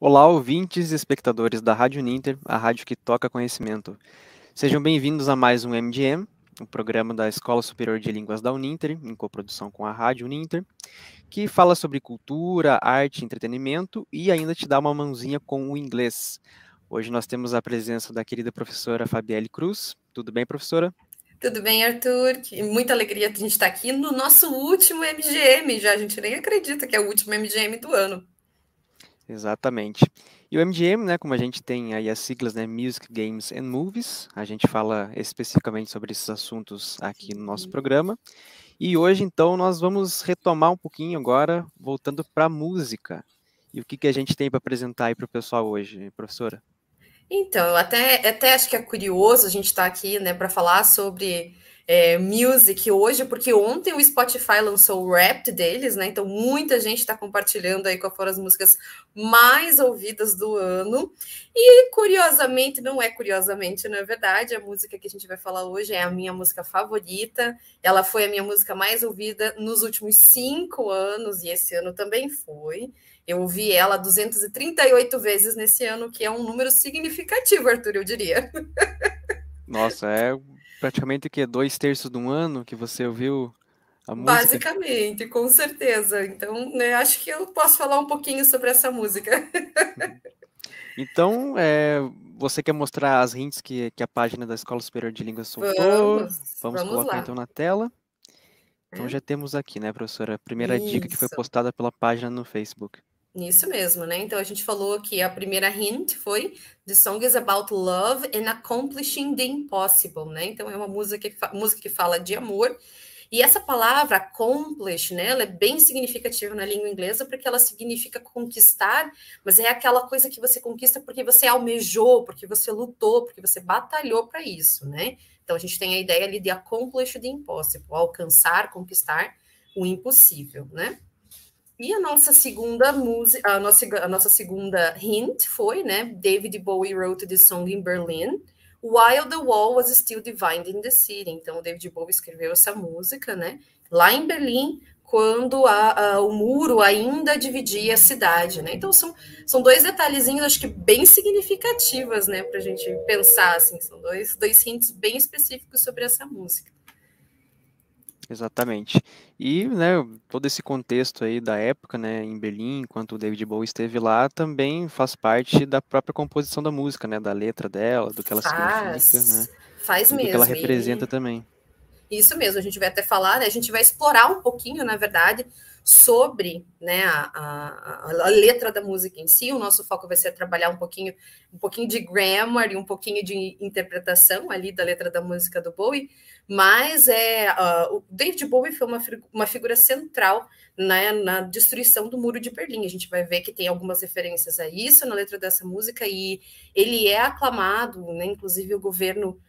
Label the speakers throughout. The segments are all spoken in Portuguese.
Speaker 1: Olá, ouvintes e espectadores da Rádio Uninter, a rádio que toca conhecimento. Sejam bem-vindos a mais um MGM, um programa da Escola Superior de Línguas da Uninter, em coprodução com a Rádio Uninter, que fala sobre cultura, arte, entretenimento e ainda te dá uma mãozinha com o inglês. Hoje nós temos a presença da querida professora Fabielle Cruz. Tudo bem, professora?
Speaker 2: Tudo bem, Arthur? Muita alegria de a gente estar aqui no nosso último MGM. Já a gente nem acredita que é o último MGM do ano.
Speaker 1: Exatamente. E o MGM, né, como a gente tem aí as siglas, né, Music, Games and Movies, a gente fala especificamente sobre esses assuntos aqui no nosso programa. E hoje, então, nós vamos retomar um pouquinho agora, voltando para a música. E o que a gente tem para apresentar aí para o pessoal hoje, professora?
Speaker 2: Então, eu até acho que é curioso a gente estar aqui, né, para falar sobre music hoje, porque ontem o Spotify lançou o Wrapped deles, né? Então, muita gente está compartilhando aí quais foram as músicas mais ouvidas do ano. E, curiosamente, não é curiosamente, na verdade, a música que a gente vai falar hoje é a minha música favorita. Ela foi a minha música mais ouvida nos últimos 5 anos, e esse ano também foi. Eu ouvi ela 238 vezes nesse ano, que é um número significativo, Arthur, eu diria.
Speaker 1: Nossa, é praticamente o quê? 2/3 de um ano que você ouviu a música?
Speaker 2: Basicamente, com certeza. Então, né, acho que eu posso falar um pouquinho sobre essa música.
Speaker 1: Então, você quer mostrar as hints que a página da Escola Superior de Línguas soltou? Vamos
Speaker 2: Vamos
Speaker 1: colocar
Speaker 2: lá.
Speaker 1: então na tela. Então
Speaker 2: Né?
Speaker 1: já temos aqui, né, professora, a primeira dica que foi
Speaker 2: Isso,
Speaker 1: postada pela página no Facebook.
Speaker 2: isso mesmo, né? Então a gente falou que a primeira hint foi The song is about love and accomplishing the impossible, né? Então é uma música que fala de amor. E essa palavra accomplish, né, ela é bem significativa na língua inglesa porque ela significa conquistar, mas é aquela coisa que você conquista porque você almejou, porque você lutou, porque você batalhou para isso, né? Então a gente tem a ideia ali de accomplish the impossible, alcançar, conquistar o impossível, né? E a nossa segunda música, a nossa segunda hint foi, né? David Bowie wrote the song in Berlin, while the wall was still dividing the city. Então, o David Bowie escreveu essa música, né? Lá em Berlim, quando o muro ainda dividia a cidade, né? Então, são dois detalhezinhos, acho que bem significativos, né? Para a gente pensar, assim, são dois hints bem específicos sobre essa música.
Speaker 1: Exatamente. E, né, todo esse contexto aí da época, né, em Berlim, enquanto o David Bowie esteve lá, também faz parte da própria composição da música, né, da letra dela, do que ela significa, né,
Speaker 2: Faz
Speaker 1: e do que ela
Speaker 2: mesmo.
Speaker 1: representa também.
Speaker 2: Isso mesmo, a gente vai até falar, né, a gente vai explorar um pouquinho, na verdade, sobre, né, a letra da música em si. O nosso foco vai ser trabalhar um pouquinho de grammar e um pouquinho de interpretação ali da letra da música do Bowie, mas o David Bowie foi uma figura central, né, na destruição do Muro de Berlim. A gente vai ver que tem algumas referências a isso na letra dessa música e ele é aclamado, né, inclusive o governo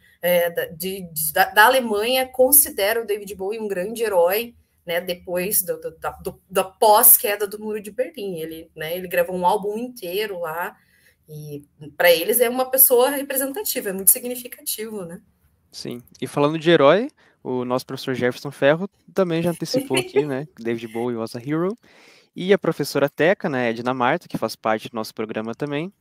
Speaker 2: da Alemanha considera o David Bowie um grande herói, né, depois da pós-queda do Muro de Berlim. Ele gravou um álbum inteiro lá, e para eles é uma pessoa representativa, é muito significativo, né?
Speaker 1: Sim. E falando de herói, o nosso professor Jefferson Ferro também já antecipou aqui, né, que David Bowie was a hero. E a professora Teca, né, Edna Marta, que faz parte do nosso programa também,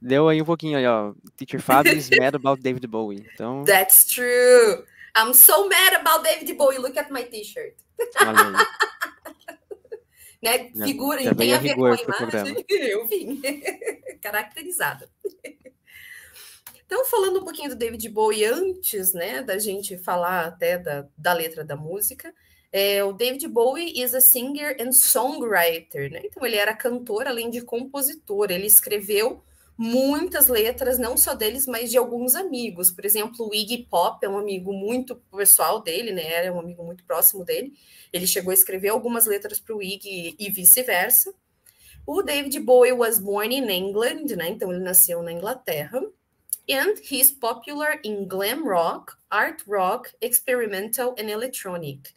Speaker 1: deu aí um pouquinho aí, ó. Teacher Fábio is mad about David Bowie. Então,
Speaker 2: That's true. I'm so mad about David Bowie. Look at my t-shirt.
Speaker 1: olha aí.
Speaker 2: Né?
Speaker 1: Já,
Speaker 2: Figura
Speaker 1: já
Speaker 2: e tem
Speaker 1: veio a
Speaker 2: a ver com a
Speaker 1: rigor pro programa.
Speaker 2: imagem. Eu vim caracterizada. Então, falando um pouquinho do David Bowie antes, né, da gente falar até da letra da música, o David Bowie is a singer and songwriter, né? Então, ele era cantor, além de compositor. Ele escreveu muitas letras, não só deles, mas de alguns amigos. Por exemplo, o Iggy Pop é um amigo muito pessoal dele, né? Era um amigo muito próximo dele. Ele chegou a escrever algumas letras para o Iggy e vice-versa. O David Bowie was born in England, né? Então, ele nasceu na Inglaterra. And he's popular in glam rock, art rock, experimental and electronic.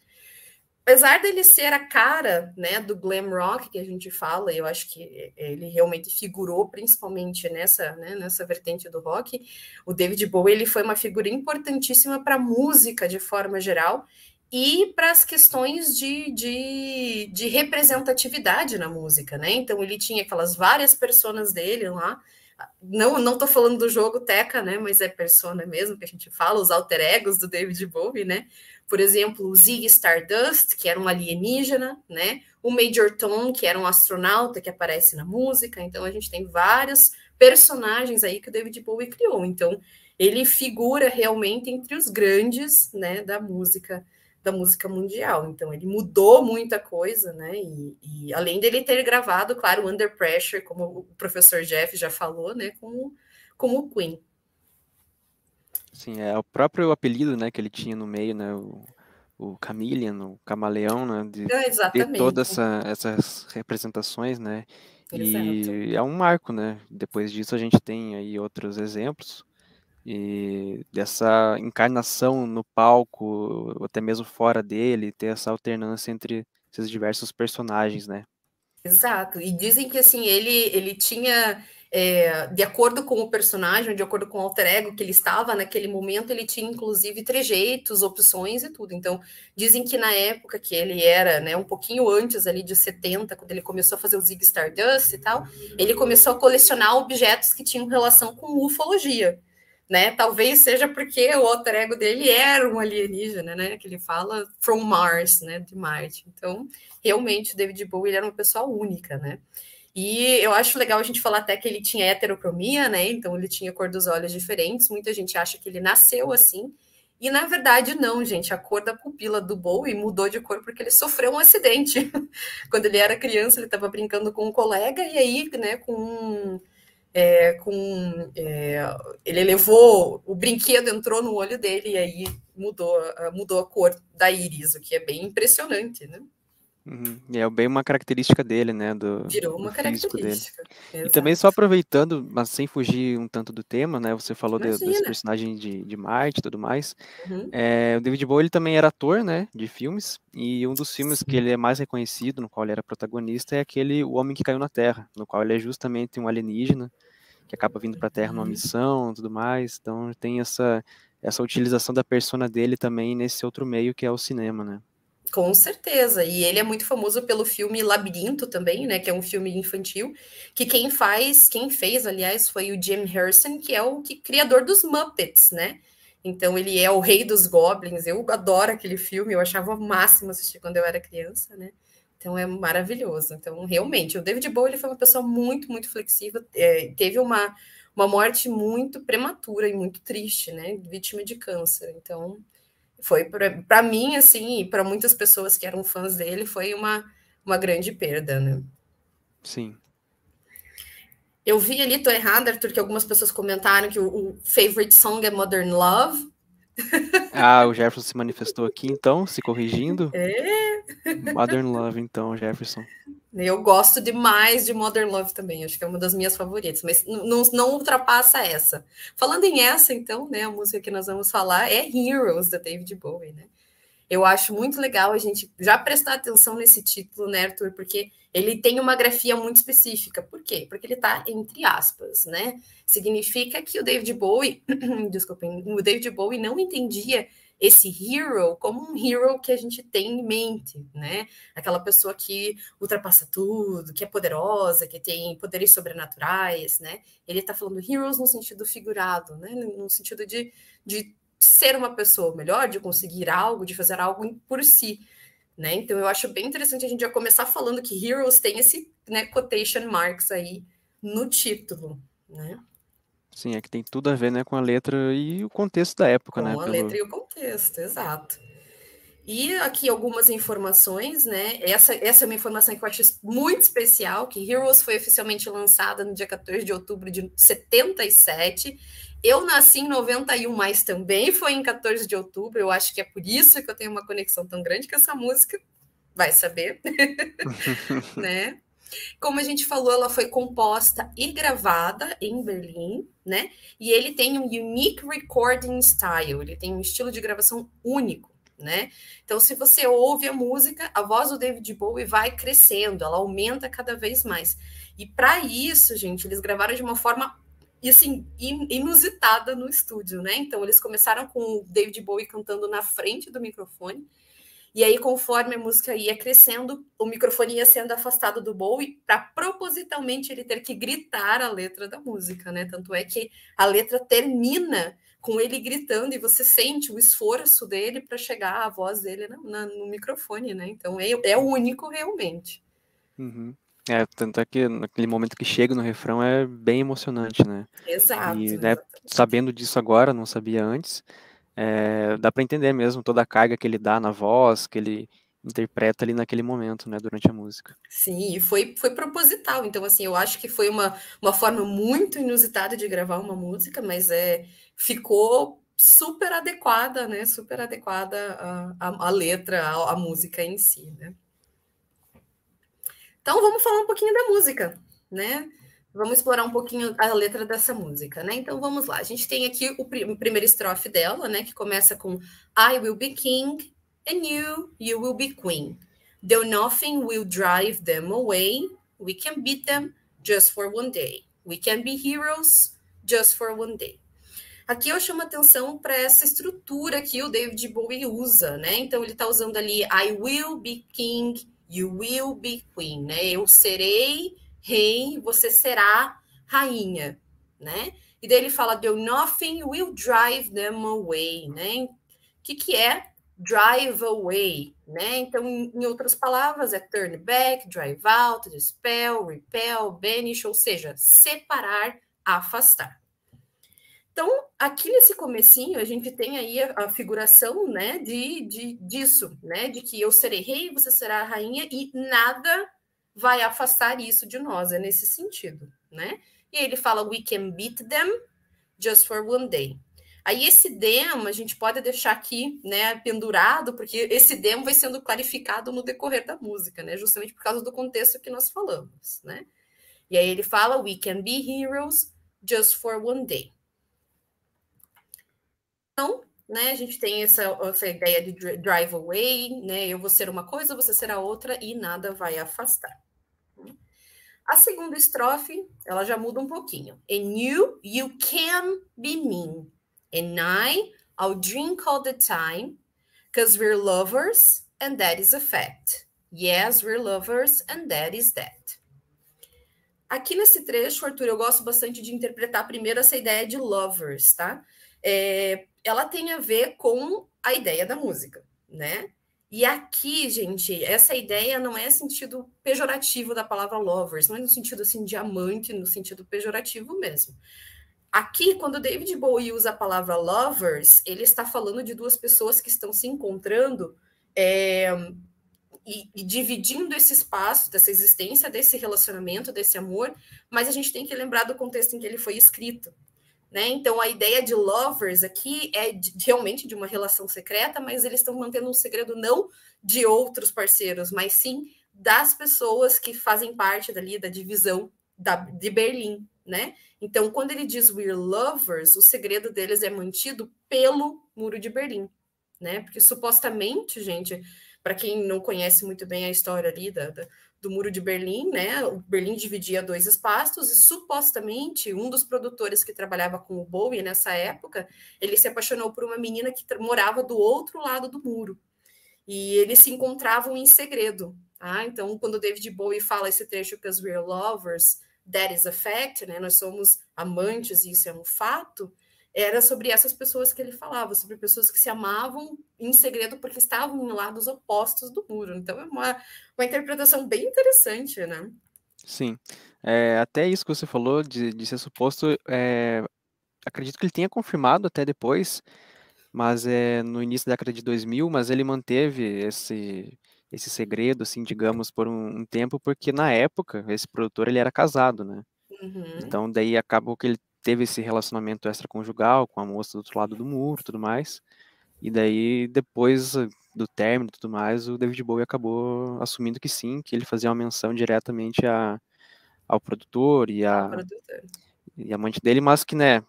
Speaker 2: Apesar dele ser a cara, né, do glam rock que a gente fala, eu acho que ele realmente figurou principalmente nessa vertente do rock. O David Bowie ele foi uma figura importantíssima para a música de forma geral e para as questões de representatividade na música, né? Então ele tinha aquelas várias personas dele lá. Não tô falando do jogo Teca, né? Mas é persona mesmo que a gente fala, os alter egos do David Bowie, né? Por exemplo, o Ziggy Stardust, que era um alienígena, né? O Major Tom, que era um astronauta que aparece na música. Então a gente tem vários personagens aí que o David Bowie criou. Então ele figura realmente entre os grandes, né, da música mundial. Então, ele mudou muita coisa, né? E além dele ter gravado, claro, Under Pressure, como o professor Jeff já falou, né? Com o Queen.
Speaker 1: Sim, é o próprio apelido, né, que ele tinha no meio, né, o Chameleon, o camaleão, né, de ter
Speaker 2: Exatamente.
Speaker 1: todas essas representações, né,
Speaker 2: Exato.
Speaker 1: e é um marco, né, depois disso a gente tem aí outros exemplos, e dessa encarnação no palco, ou até mesmo fora dele, ter essa alternância entre esses diversos personagens, né.
Speaker 2: Exato. E dizem que assim ele tinha, de acordo com o personagem, de acordo com o alter ego que ele estava naquele momento, ele tinha inclusive trejeitos, opções e tudo. Então, dizem que na época que ele era, né, um pouquinho antes ali de 70, quando ele começou a fazer o Ziggy Stardust e tal, ele começou a colecionar objetos que tinham relação com ufologia. Né? Talvez seja porque o alter ego dele era um alienígena, né? Que ele fala from Mars, né? De Marte. Então, realmente, o David Bowie era uma pessoa única, né? E eu acho legal a gente falar até que ele tinha heterocromia, né? Então, ele tinha cor dos olhos diferentes. Muita gente acha que ele nasceu assim. E, na verdade, não, gente. A cor da pupila do Bowie mudou de cor porque ele sofreu um acidente. Quando ele era criança, ele estava brincando com um colega e aí, né, ele levou o brinquedo, entrou no olho dele e aí mudou a cor da íris, o que é bem impressionante, né?
Speaker 1: E é bem uma característica dele, né,
Speaker 2: Virou
Speaker 1: do
Speaker 2: uma
Speaker 1: físico dele.
Speaker 2: característica.
Speaker 1: E também só
Speaker 2: Exato.
Speaker 1: aproveitando, mas sem fugir um tanto do tema, né, você falou desse
Speaker 2: Imagina.
Speaker 1: personagem de Marte e tudo mais,
Speaker 2: Uhum.
Speaker 1: o David Bowie ele também era ator, né, de filmes, e um dos filmes que ele é mais reconhecido, no qual ele era protagonista, é aquele O Homem que Caiu na Terra, no qual ele é justamente um alienígena, que acaba vindo para a Terra numa missão e tudo mais, então tem essa utilização da persona dele também nesse outro meio que é o cinema, né.
Speaker 2: Com certeza. E ele é muito famoso pelo filme Labirinto também, né? Que é um filme infantil. Que quem fez, aliás, foi o Jim Henson, que é o criador dos Muppets, né? Então ele é o rei dos goblins. Eu adoro aquele filme, eu achava o máximo assistir quando eu era criança, né? Então é maravilhoso. Então, realmente, o David Bowie ele foi uma pessoa muito, muito flexível. Teve uma morte muito prematura e muito triste, né? Vítima de câncer. Então, foi para mim, assim, e para muitas pessoas que eram fãs dele, foi uma grande perda, né?
Speaker 1: Sim.
Speaker 2: Eu vi ali, tô errada, Arthur, que algumas pessoas comentaram que o favorite song é Modern Love.
Speaker 1: Ah, o Jefferson se manifestou aqui, então, se corrigindo.
Speaker 2: É.
Speaker 1: Modern Love, então, Jefferson.
Speaker 2: Eu gosto demais de Modern Love também, acho que é uma das minhas favoritas, mas não ultrapassa essa. Falando em essa, então, né, a música que nós vamos falar é Heroes, da David Bowie, né? Eu acho muito legal a gente já prestar atenção nesse título, né, Arthur? Porque ele tem uma grafia muito específica. Por quê? Porque ele está entre aspas, né? Significa que o David Bowie, desculpem, o David Bowie não entendia esse hero como um hero que a gente tem em mente, né? Aquela pessoa que ultrapassa tudo, que é poderosa, que tem poderes sobrenaturais, né? Ele está falando heroes no sentido figurado, né? No sentido de ser uma pessoa melhor, de conseguir algo, de fazer algo por si, né? Então eu acho bem interessante a gente já começar falando que Heroes tem esse, né, quotation marks aí no título, né?
Speaker 1: Sim, é que tem tudo a ver, né, com a letra e o contexto da época, né,
Speaker 2: Com a letra e o contexto, exato. E aqui algumas informações, né? Essa é uma informação que eu acho muito especial, que Heroes foi oficialmente lançada no dia 14 de outubro de 77. Eu nasci em 91, mas também foi em 14 de outubro. Eu acho que é por isso que eu tenho uma conexão tão grande com essa música. Vai saber, né? Como a gente falou, ela foi composta e gravada em Berlim, né? E ele tem um unique recording style, ele tem um estilo de gravação único, né? Então, se você ouve a música, a voz do David Bowie vai crescendo, ela aumenta cada vez mais. E para isso, gente, eles gravaram de uma forma assim, inusitada no estúdio, né? Então, eles começaram com o David Bowie cantando na frente do microfone, E aí, conforme a música ia crescendo, o microfone ia sendo afastado do Bowie para propositalmente ele ter que gritar a letra da música, né? Tanto é que a letra termina com ele gritando e você sente o esforço dele para chegar a voz dele no microfone, né? Então é único realmente.
Speaker 1: Uhum. Tanto é que naquele momento que chega no refrão é bem emocionante, né?
Speaker 2: Exato,
Speaker 1: E, né,
Speaker 2: exatamente.
Speaker 1: sabendo disso agora, não sabia antes, dá para entender mesmo toda a carga que ele dá na voz, que ele interpreta ali naquele momento, né, durante a música.
Speaker 2: Sim, e foi proposital. Então, assim, eu acho que foi uma forma muito inusitada de gravar uma música, mas ficou super adequada, né? Super adequada a letra, a música em si, né? Então, vamos falar um pouquinho da música, né? Vamos explorar um pouquinho a letra dessa música, né? Então, vamos lá. A gente tem aqui o primeiro estrofe dela, né? Que começa com I will be king and you will be queen. Though nothing will drive them away, we can beat them just for one day. We can be heroes just for one day. Aqui eu chamo atenção para essa estrutura que o David Bowie usa, né? Então ele está usando ali I will be king, you will be queen, né? Eu serei rei, você será rainha, né? E daí ele fala nothing will drive them away, né? O que é drive away, né? Então, em outras palavras, é turn back, drive out, dispel, repel, banish, ou seja, separar, afastar. Então, aqui nesse comecinho, a gente tem aí a figuração, né, disso, né, de que eu serei rei, você será a rainha, e nada vai afastar isso de nós, é nesse sentido, né? E aí ele fala, we can beat them just for one day. Aí esse them a gente pode deixar aqui, né, pendurado, porque esse them vai sendo clarificado no decorrer da música, né, justamente por causa do contexto que nós falamos, né? E aí ele fala, we can be heroes just for one day. Então, né, a gente tem essa ideia de drive away, né? Eu vou ser uma coisa, você será outra e nada vai afastar. A segunda estrofe, ela já muda um pouquinho. And you can be mean. And I'll drink all the time, because we're lovers, and that is a fact. Yes, we're lovers, and that is that. Aqui nesse trecho, Arthur, eu gosto bastante de interpretar primeiro essa ideia de lovers, tá? Ela tem a ver com a ideia da música, né? E aqui, gente, essa ideia não é sentido pejorativo da palavra lovers, não é no sentido assim de amante, no sentido pejorativo mesmo. Aqui, quando David Bowie usa a palavra lovers, ele está falando de duas pessoas que estão se encontrando e dividindo esse espaço, dessa existência, desse relacionamento, desse amor, mas a gente tem que lembrar do contexto em que ele foi escrito. Né? Então, a ideia de lovers aqui é realmente de uma relação secreta, mas eles estão mantendo um segredo não de outros parceiros, mas sim das pessoas que fazem parte dali da divisão de Berlim. Né? Então, quando ele diz we're lovers, o segredo deles é mantido pelo Muro de Berlim. Né? Porque supostamente, gente, para quem não conhece muito bem a história ali do Muro de Berlim, né? O Berlim dividia dois espaços e supostamente um dos produtores que trabalhava com o Bowie nessa época, ele se apaixonou por uma menina que morava do outro lado do muro. E eles se encontravam em segredo. Tá? Então, quando o David Bowie fala esse trecho because we're lovers, that is a fact, né? Nós somos amantes e isso é um fato. Era sobre essas pessoas que ele falava, sobre pessoas que se amavam em segredo porque estavam em lados opostos do muro. Então é uma interpretação bem interessante, né?
Speaker 1: Sim. Até isso que você falou de ser suposto, acredito que ele tenha confirmado até depois, mas no início da década de 2000, mas ele manteve esse segredo, assim, digamos, por um tempo, porque na época esse produtor ele era casado, né?
Speaker 2: Uhum.
Speaker 1: Então daí acabou que ele teve esse relacionamento extraconjugal com a moça do outro lado do muro, e tudo mais. E daí depois do término e tudo mais, o David Bowie acabou assumindo que sim, que ele fazia uma menção diretamente ao produtor e a amante dele, mas que, né,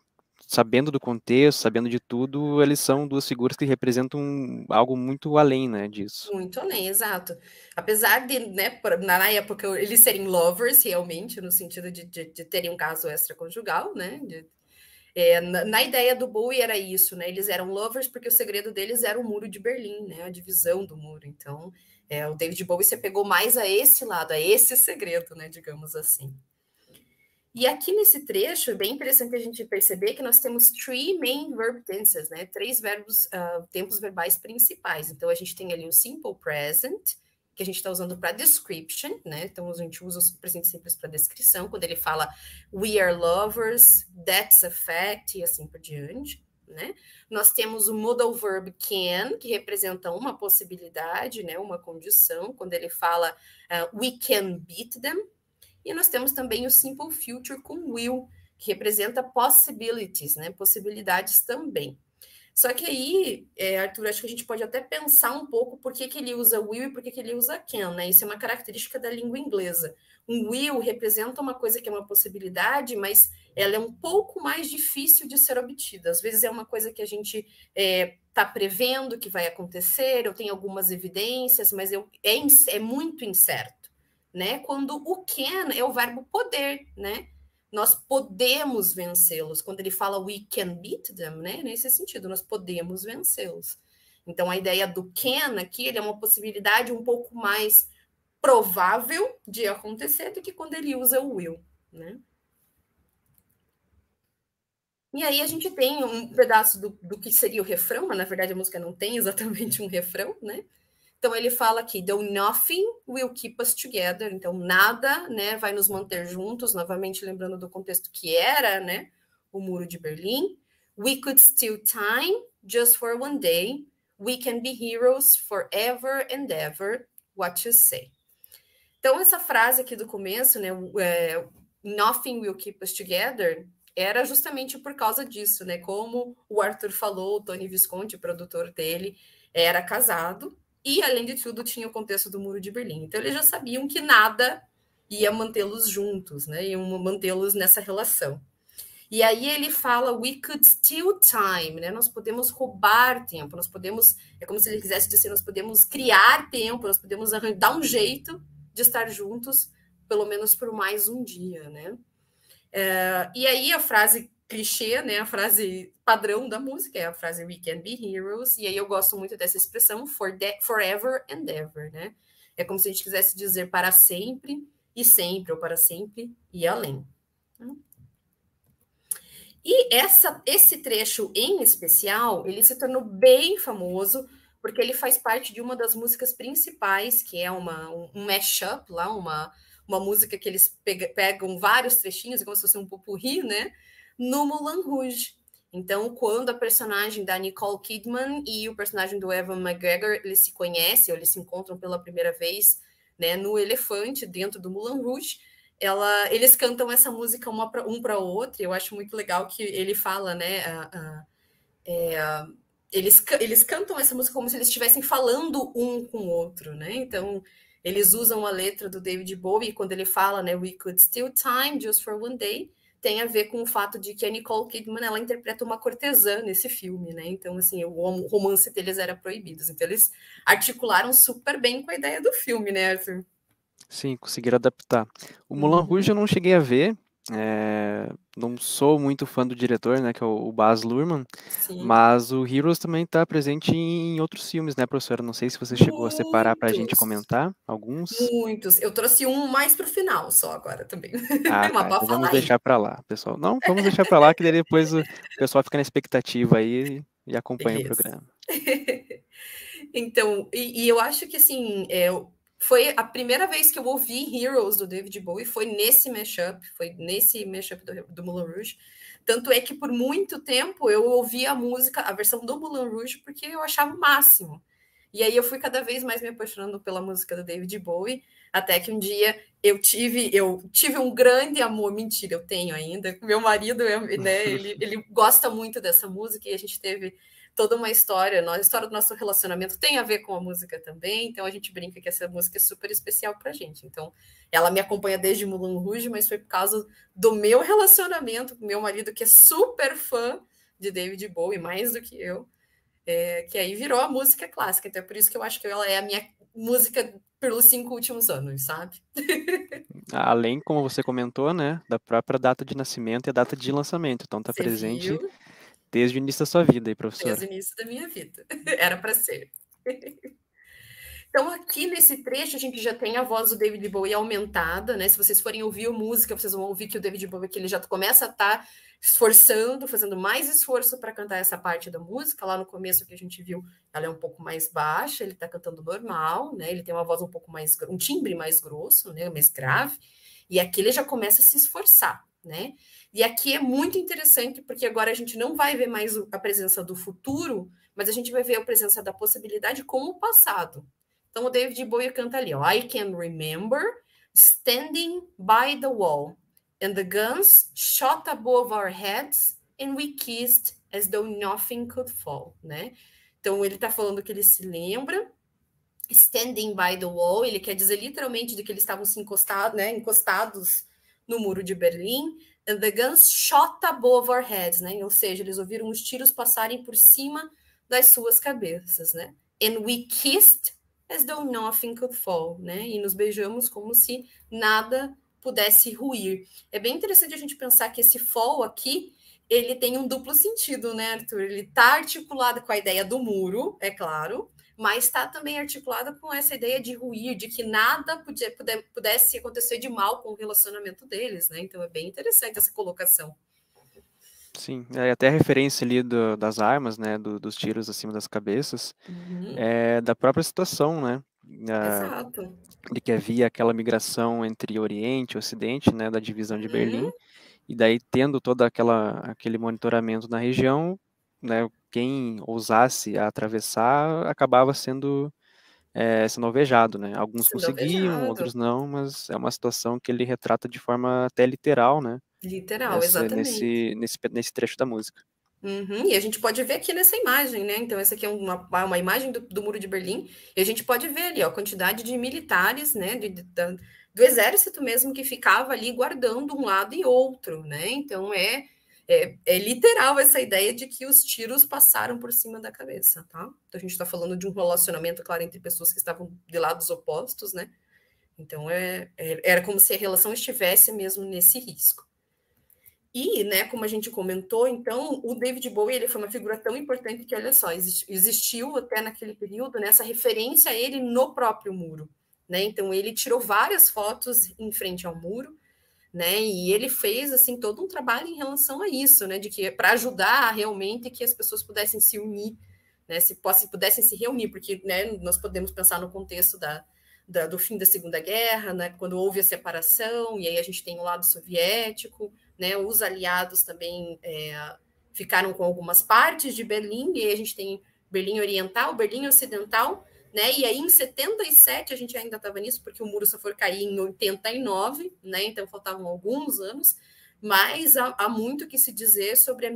Speaker 1: sabendo do contexto, sabendo de tudo, eles são duas figuras que representam algo muito além, né, disso.
Speaker 2: Muito além, exato. Apesar de, né, na época, eles serem lovers, realmente, no sentido de terem um caso extraconjugal, né? Na ideia do Bowie era isso, né? Eles eram lovers porque o segredo deles era o muro de Berlim, né? A divisão do muro. Então, o David Bowie se pegou mais a esse lado, a esse segredo, né? Digamos assim. E aqui nesse trecho é bem interessante a gente perceber que nós temos three main verb tenses, né? 3 verbos, tempos verbais principais. Então a gente tem ali o simple present, que a gente está usando para description, né? Então a gente usa o presente simples para descrição, quando ele fala we are lovers, that's a fact, e assim por diante, né? Nós temos o modal verb can, que representa uma possibilidade, né? Uma condição, quando ele fala we can beat them. E nós temos também o simple future com will, que representa possibilities, né? Possibilidades também. Só que aí, Arthur, acho que a gente pode até pensar um pouco por que ele usa will e por que ele usa can, né? Isso é uma característica da língua inglesa. Um will representa uma coisa que é uma possibilidade, mas ela é um pouco mais difícil de ser obtida. Às vezes é uma coisa que a gente está prevendo que vai acontecer, eu tenho algumas evidências, mas é muito incerto. Né? Quando o can é o verbo poder, né? Nós podemos vencê-los. Quando ele fala we can beat them, né? Nesse sentido, nós podemos vencê-los. Então, a ideia do can aqui, ele é uma possibilidade um pouco mais provável de acontecer do que quando ele usa o will, né? E aí a gente tem um pedaço do que seria o refrão, mas na verdade a música não tem exatamente um refrão, né? Então ele fala aqui, though nothing will keep us together, então nada, né, vai nos manter juntos, novamente lembrando do contexto que era, né, o Muro de Berlim. We could steal time just for one day. We can be heroes forever and ever. What you say? Então essa frase aqui do começo, né, nothing will keep us together, era justamente por causa disso, né? Como o Arthur falou, o Tony Visconti, o produtor dele, era casado. E, além de tudo, tinha o contexto do Muro de Berlim. Então, eles já sabiam que nada ia mantê-los juntos, né? Iam mantê-los nessa relação. E aí ele fala, we could steal time, né? Nós podemos roubar tempo, nós podemos, é como se ele quisesse dizer, nós podemos criar tempo, nós podemos dar um jeito de estar juntos, pelo menos por mais um dia, né? E aí a frase clichê, né, a frase padrão da música é a frase we can be heroes, e aí eu gosto muito dessa expressão forever and ever, né? É como se a gente quisesse dizer para sempre e sempre, ou para sempre e além. E esse trecho em especial, ele se tornou bem famoso porque ele faz parte de uma das músicas principais, que é um mashup lá, uma música que eles pegam vários trechinhos, como se fosse um popurrí, né? No Moulin Rouge. Então, quando a personagem da Nicole Kidman e o personagem do Ewan McGregor, eles se conhecem, ou eles se encontram pela primeira vez, né, no elefante, dentro do Moulin Rouge, eles cantam essa música um para o outro, e eu acho muito legal que ele fala, né, eles cantam essa música como se eles estivessem falando um com o outro, né? Então, eles usam a letra do David Bowie, quando ele fala, né, we could steal time just for one day, tem a ver com o fato de que a Nicole Kidman, ela interpreta uma cortesã nesse filme, né? Então, assim, o romance deles era proibido. Então, eles articularam super bem com a ideia do filme, né, Arthur?
Speaker 1: Sim, conseguiram adaptar. O Moulin Rouge eu não cheguei a ver, não sou muito fã do diretor, né, que é o Baz Luhrmann,
Speaker 2: Sim.
Speaker 1: mas o Heroes também está presente em outros filmes, né, professora? Não sei se você chegou a separar para a gente comentar alguns.
Speaker 2: Muitos. Eu trouxe um mais para o final só agora também.
Speaker 1: Ah,
Speaker 2: Mas
Speaker 1: tá.
Speaker 2: pode
Speaker 1: Então vamos
Speaker 2: falar aí.
Speaker 1: deixar para lá, pessoal. Não, vamos deixar para lá, que daí depois o pessoal fica na expectativa aí e acompanha o programa.
Speaker 2: Então, e eu acho que, assim, foi a primeira vez que eu ouvi Heroes do David Bowie, foi nesse mashup do Moulin Rouge. Tanto é que por muito tempo eu ouvi a música, a versão do Moulin Rouge, porque eu achava o máximo. E aí eu fui cada vez mais me apaixonando pela música do David Bowie, até que um dia eu tive um grande amor, mentira, eu tenho ainda. Meu marido, né, ele gosta muito dessa música e a gente teve toda uma história. A história do nosso relacionamento tem a ver com a música também, então a gente brinca que essa música é super especial pra gente. Então, ela me acompanha desde Moulin Rouge, mas foi por causa do meu relacionamento com meu marido, que é super fã de David Bowie, mais do que eu, que aí virou a música clássica. Então é por isso que eu acho que ela é a minha música pelos 5 últimos anos, sabe?
Speaker 1: Além, como você comentou, né, da própria data de nascimento e a data de lançamento. Então tá
Speaker 2: Você
Speaker 1: presente
Speaker 2: viu?
Speaker 1: desde o início da sua vida aí,
Speaker 2: Desde
Speaker 1: professora.
Speaker 2: o início da minha vida. Era para ser. Então, aqui nesse trecho, a gente já tem a voz do David Bowie aumentada, né? Se vocês forem ouvir a música, vocês vão ouvir que o David Bowie aqui, ele já começa a estar esforçando, fazendo mais esforço para cantar essa parte da música. Lá no começo que a gente viu, ela é um pouco mais baixa, ele está cantando normal, né? Ele tem uma voz um pouco mais, um timbre mais grosso, né? Mais grave. E aqui ele já começa a se esforçar, né? E aqui é muito interessante, porque agora a gente não vai ver mais a presença do futuro, mas a gente vai ver a presença da possibilidade com o passado. Então o David Bowie canta ali, ó, I can remember standing by the wall and the guns shot above our heads and we kissed as though nothing could fall, né? Então ele tá falando que ele se lembra standing by the wall, ele quer dizer literalmente de que eles estavam se encostados, né, encostados no muro de Berlim, and the guns shot above our heads, né? Ou seja, eles ouviram os tiros passarem por cima das suas cabeças, né? And we kissed as though nothing could fall, né? E nos beijamos como se nada pudesse ruir. É bem interessante a gente pensar que esse fall aqui, ele tem um duplo sentido, né, Arthur? Ele está articulado com a ideia do muro, é claro, mas está também articulada com essa ideia de ruir, de que nada pudesse acontecer de mal com o relacionamento deles, né? Então é bem interessante essa colocação.
Speaker 1: Sim, até a referência ali das armas, né, dos tiros acima das cabeças, da própria situação, né,
Speaker 2: Exato.
Speaker 1: de que havia aquela migração entre Oriente e Ocidente, né, da divisão de Berlim, e daí tendo todo aquele monitoramento na região, né, quem ousasse atravessar acabava sendo alvejado, né? Alguns
Speaker 2: Sendo
Speaker 1: conseguiam,
Speaker 2: alvejado.
Speaker 1: outros não, mas é uma situação que ele retrata de forma até literal, né?
Speaker 2: Literal, exatamente.
Speaker 1: Nesse trecho da música.
Speaker 2: E a gente pode ver aqui nessa imagem, né? Então, essa aqui é uma imagem do Muro de Berlim, e a gente pode ver ali ó, a quantidade de militares, né? Do exército mesmo que ficava ali guardando um lado e outro, né? Então, é literal essa ideia de que os tiros passaram por cima da cabeça, tá? Então, a gente está falando de um relacionamento, claro, entre pessoas que estavam de lados opostos, né? Então, era como se a relação estivesse mesmo nesse risco. E, né, como a gente comentou, então, o David Bowie ele foi uma figura tão importante que, olha só, existiu até naquele período né, essa referência a ele no próprio muro. Né? Então, ele tirou várias fotos em frente ao muro, né? E ele fez assim todo um trabalho em relação a isso, né? De que para ajudar realmente que as pessoas pudessem se unir, né? Se pudessem se reunir, porque né, nós podemos pensar no contexto do fim da Segunda Guerra, né? Quando houve a separação, e aí a gente tem o lado soviético, né? Os aliados também ficaram com algumas partes de Berlim, e aí a gente tem Berlim Oriental, Berlim Ocidental, né? E aí, em 77, a gente ainda estava nisso, porque o muro só foi cair em 89, né? Então faltavam alguns anos, mas há muito que se dizer sobre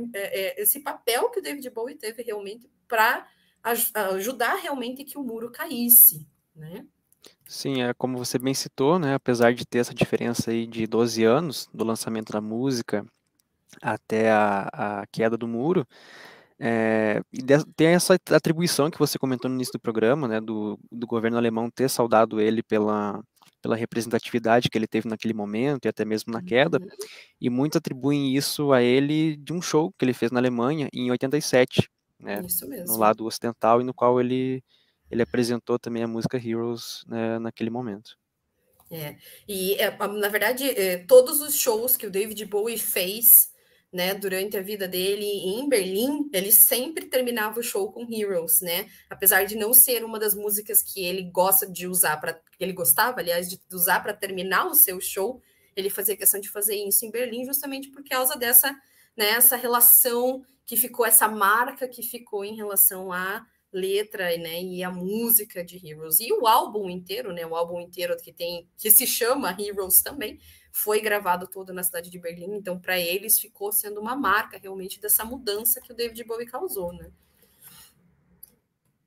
Speaker 2: esse papel que o David Bowie teve realmente para ajudar realmente que o muro caísse, né?
Speaker 1: Sim, como você bem citou, né? Apesar de ter essa diferença aí de 12 anos do lançamento da música até a queda do muro, tem essa atribuição que você comentou no início do programa, né, do governo alemão ter saudado ele pela representatividade que ele teve naquele momento e até mesmo na queda, e muitos atribuem isso a ele de um show que ele fez na Alemanha em 87, né,
Speaker 2: Isso mesmo.
Speaker 1: no lado ocidental, e no qual ele apresentou também a música Heroes, né, naquele momento.
Speaker 2: E na verdade, todos os shows que o David Bowie fez né, durante a vida dele em Berlim, ele sempre terminava o show com Heroes, né? Apesar de não ser uma das músicas que ele gosta de usar para que ele gostava, aliás, de usar para terminar o seu show, ele fazia questão de fazer isso em Berlim justamente por causa dessa, né, essa relação que ficou, essa marca que ficou em relação à letra, né, e a música de Heroes. E o álbum inteiro, né, o álbum inteiro que se chama Heroes também, foi gravado todo na cidade de Berlim, então para eles ficou sendo uma marca realmente dessa mudança que o David Bowie causou, né?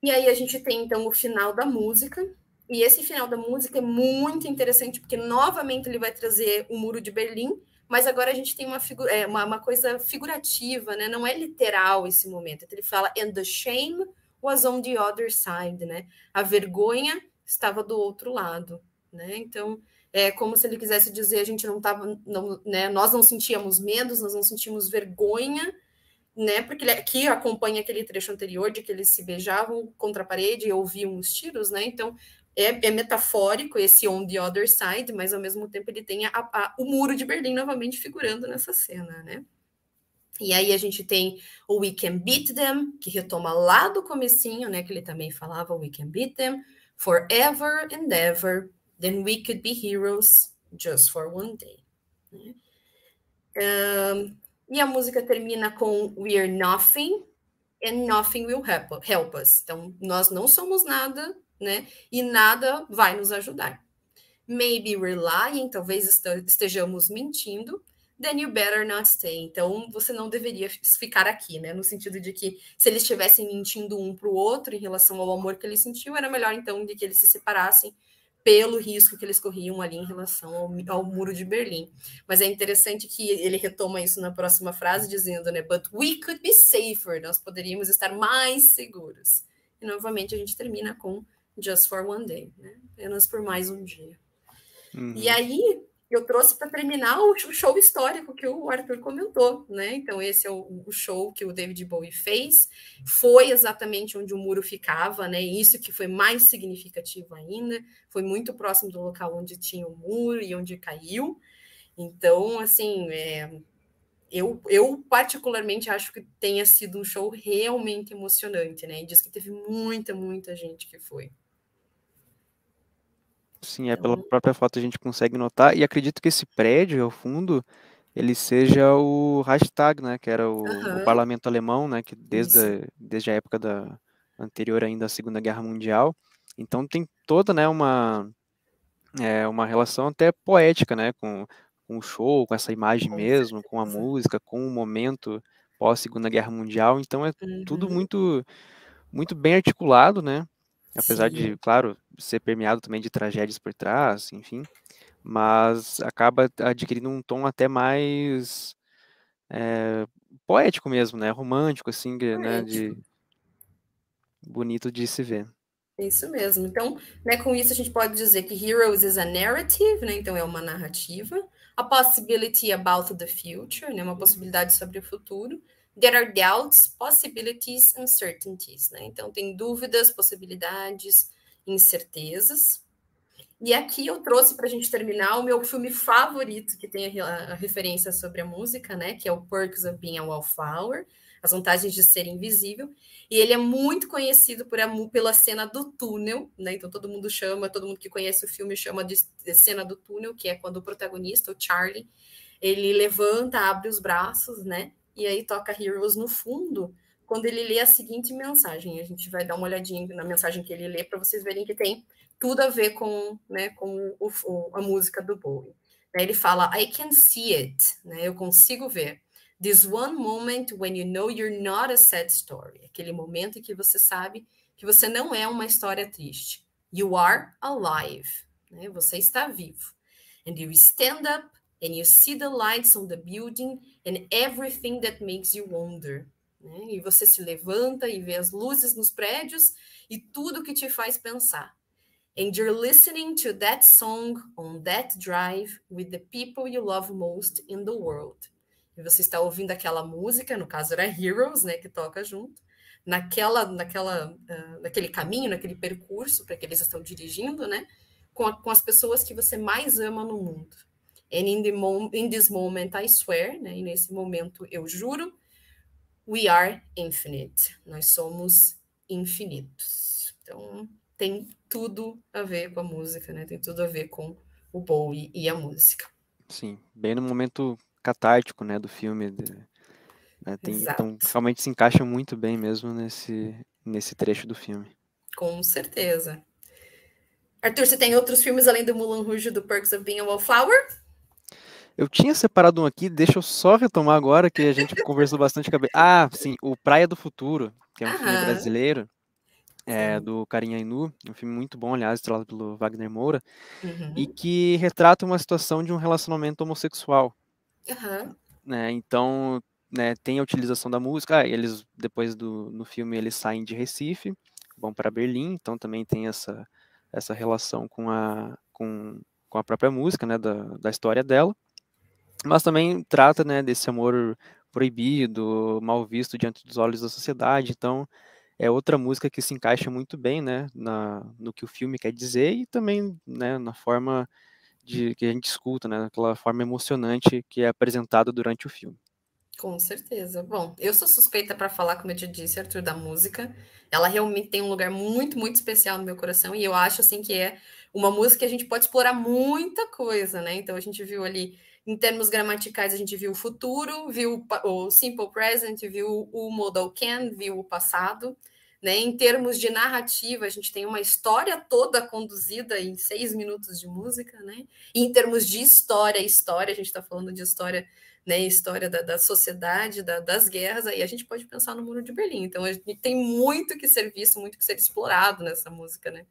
Speaker 2: E aí a gente tem então o final da música, e esse final da música é muito interessante porque novamente ele vai trazer o Muro de Berlim, mas agora a gente tem uma coisa figurativa, né? Não é literal esse momento. Ele fala and the shame was on the other side, né? A vergonha estava do outro lado, né? Então, é como se ele quisesse dizer, a gente não estava, né? Nós não sentíamos medos, nós não sentimos vergonha, né? Porque ele aqui acompanha aquele trecho anterior de que eles se beijavam contra a parede e ouviam os tiros, né? Então, é metafórico esse on the other side, mas ao mesmo tempo ele tem o muro de Berlim novamente figurando nessa cena, né? E aí a gente tem o We Can Beat Them, que retoma lá do comecinho, né? Que ele também falava, We Can Beat Them forever and ever, then we could be heroes just for one day. Né? E a música termina com We're nothing and nothing will help us. Então, nós não somos nada, né? E nada vai nos ajudar. Maybe we're lying, talvez estejamos mentindo. Then you better not stay. Então, você não deveria ficar aqui, né? No sentido de que se eles estivessem mentindo um para o outro em relação ao amor que ele sentiu, era melhor então de que eles se separassem pelo risco que eles corriam ali em relação ao muro de Berlim. Mas é interessante que ele retoma isso na próxima frase, dizendo, né? But we could be safer. Nós poderíamos estar mais seguros. E novamente a gente termina com Just for one day, né? Apenas por mais um dia. Uhum. E aí eu trouxe para terminar o show histórico que o Arthur comentou, né? Então, esse é o show que o David Bowie fez, foi exatamente onde o muro ficava, né? Isso que foi mais significativo ainda, foi muito próximo do local onde tinha o muro e onde caiu. Então, assim, eu particularmente acho que tenha sido um show realmente emocionante, né? E diz que teve muita gente que foi.
Speaker 1: Sim, pela própria foto a gente consegue notar, e acredito que esse prédio, ao fundo, ele seja o Reichstag, né, que era o parlamento alemão, né, que desde a época anterior ainda à Segunda Guerra Mundial. Então tem toda, né, uma relação até poética, né, com o show, com essa imagem mesmo, com a música, com o momento pós-Segunda Guerra Mundial. Então é tudo muito, muito bem articulado, né? Apesar de, claro, ser permeado também de tragédias por trás, enfim, mas acaba adquirindo um tom até mais poético mesmo, né? Romântico, assim, né? Bonito de se ver.
Speaker 2: Isso mesmo. Então, né, com isso a gente pode dizer que Heroes is a narrative, né? Então é uma narrativa. A possibility about the future, né? Uma possibilidade sobre o futuro. There are doubts, possibilities, uncertainties, né? Então tem dúvidas, possibilidades, incertezas. E aqui eu trouxe para a gente terminar o meu filme favorito, que tem a referência sobre a música, né? Que é o Perks of Being a Wallflower, As Vantagens de Ser Invisível. E ele é muito conhecido pela cena do túnel, né? Então todo mundo que conhece o filme chama de cena do túnel, que é quando o protagonista, o Charlie, ele levanta, abre os braços, né? E aí toca Heroes no fundo, quando ele lê a seguinte mensagem. A gente vai dar uma olhadinha na mensagem que ele lê para vocês verem que tem tudo a ver com, né, com a música do Bowie. Ele fala, I can see it, né? Eu consigo ver. This one moment when you know you're not a sad story. Aquele momento em que você sabe que você não é uma história triste. You are alive. Né? Você está vivo. And you stand up and you see the lights on the building and everything that makes you wonder. Né? E você se levanta e vê as luzes nos prédios e tudo que te faz pensar. And you're listening to that song on that drive with the people you love most in the world. E você está ouvindo aquela música, no caso era Heroes, né, que toca junto, naquele caminho, naquele percurso para que eles estão dirigindo, né, com as pessoas que você mais ama no mundo. And in this moment, I swear, né, e nesse momento eu juro, we are infinite. Nós somos infinitos. Então, tem tudo a ver com a música, né? Tem tudo a ver com o Bowie e a música.
Speaker 1: Sim, bem no momento catártico, né, do filme. Né, então, realmente se encaixa muito bem mesmo nesse trecho do filme.
Speaker 2: Com certeza. Arthur, você tem outros filmes além do Moulin Rouge do Perks of Being a Wallflower?
Speaker 1: Eu tinha separado um aqui, deixa eu só retomar agora, que a gente conversou bastante. Sim, o Praia do Futuro, que é um filme brasileiro, do Karim Ainu, um filme muito bom, aliás, estrelado pelo Wagner Moura, e que retrata uma situação de um relacionamento homossexual. Né, então, né, tem a utilização da música, eles, depois no filme, eles saem de Recife, vão para Berlim, então também tem essa relação com com a própria música, né, da história dela, mas também trata, né, desse amor proibido, mal visto diante dos olhos da sociedade. Então é outra música que se encaixa muito bem, né, no que o filme quer dizer e também, né, na forma que a gente escuta, né, aquela forma emocionante que é apresentada durante o filme.
Speaker 2: Com certeza. Bom, eu sou suspeita para falar, como eu te disse, Arthur, da música. Ela realmente tem um lugar muito, muito especial no meu coração e eu acho assim que é uma música que a gente pode explorar muita coisa, né? Então a gente viu ali, em termos gramaticais, a gente viu o futuro, viu o simple present, viu o modal can, viu o passado, né? Em termos de narrativa, a gente tem uma história toda conduzida em 6 minutos de música, né? E em termos de história, a gente está falando de história, né, história da sociedade, das guerras, aí a gente pode pensar no Muro de Berlim. Então, a gente tem muito que ser visto, muito que ser explorado nessa música, né?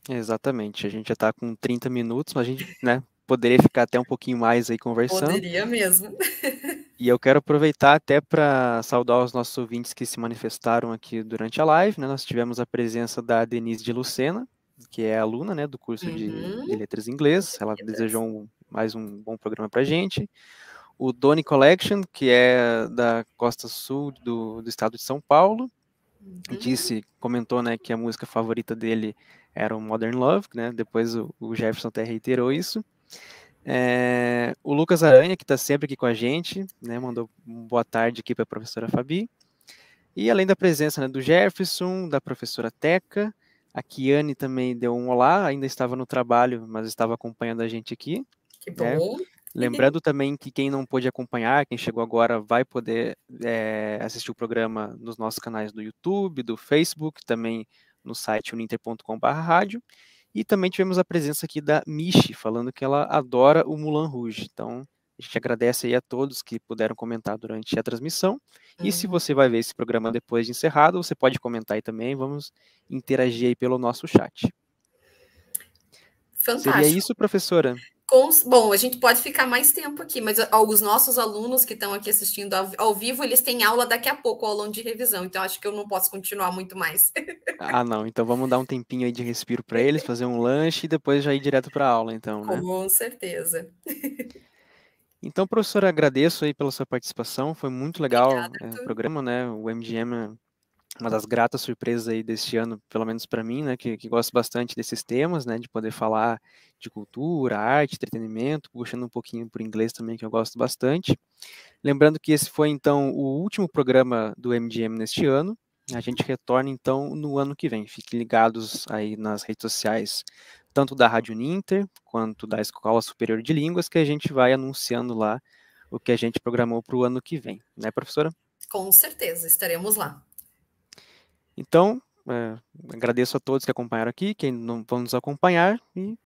Speaker 1: Exatamente, a gente já está com 30 minutos, mas a gente, né, poderia ficar até um pouquinho mais aí conversando.
Speaker 2: Poderia mesmo.
Speaker 1: E eu quero aproveitar até para saudar os nossos ouvintes que se manifestaram aqui durante a live, né? Nós tivemos a presença da Denise de Lucena, que é aluna, né, do curso de Letras em Inglês. Ela desejou mais um bom programa para a gente. O Doni Collection, que é da costa sul do estado de São Paulo, comentou, né, que a música favorita dele era o Modern Love, né? Depois o Jefferson até reiterou isso. O Lucas Aranha, que está sempre aqui com a gente, né, mandou uma boa tarde aqui para a professora Fabi. E além da presença, né, do Jefferson, da professora Teca, a Kiane também deu um olá, ainda estava no trabalho, mas estava acompanhando a gente aqui.
Speaker 2: Que
Speaker 1: Né?
Speaker 2: bom.
Speaker 1: Lembrando também que quem não pôde acompanhar, quem chegou agora, vai poder assistir o programa nos nossos canais do YouTube, do Facebook, também no site uninter.com/rádio. E também tivemos a presença aqui da Michi, falando que ela adora o Moulin Rouge. Então, a gente agradece aí a todos que puderam comentar durante a transmissão. E se você vai ver esse programa depois de encerrado, você pode comentar aí também. Vamos interagir aí pelo nosso chat. Seria
Speaker 2: Fantástico.
Speaker 1: isso, professora?
Speaker 2: Bom, a gente pode ficar mais tempo aqui, mas os nossos alunos que estão aqui assistindo ao vivo, eles têm aula daqui a pouco, ao longo de revisão. Então, acho que eu não posso continuar muito mais.
Speaker 1: Ah, não. Então vamos dar um tempinho aí de respiro para eles, fazer um lanche e depois já ir direto para a aula, então, né?
Speaker 2: Com certeza.
Speaker 1: Então, professora, agradeço aí pela sua participação. Foi muito legal
Speaker 2: Obrigada,
Speaker 1: o
Speaker 2: Arthur.
Speaker 1: programa, né? O MGM é uma das gratas surpresas aí deste ano, pelo menos para mim, né? Que gosto bastante desses temas, né? De poder falar de cultura, arte, entretenimento, puxando um pouquinho por inglês também, que eu gosto bastante. Lembrando que esse foi, então, o último programa do MGM neste ano. A gente retorna, então, no ano que vem. Fiquem ligados aí nas redes sociais, tanto da Rádio Uninter, quanto da Escola Superior de Línguas, que a gente vai anunciando lá o que a gente programou para o ano que vem. Né, professora?
Speaker 2: Com certeza, estaremos lá.
Speaker 1: Então, agradeço a todos que acompanharam aqui, quem não vão nos acompanhar, e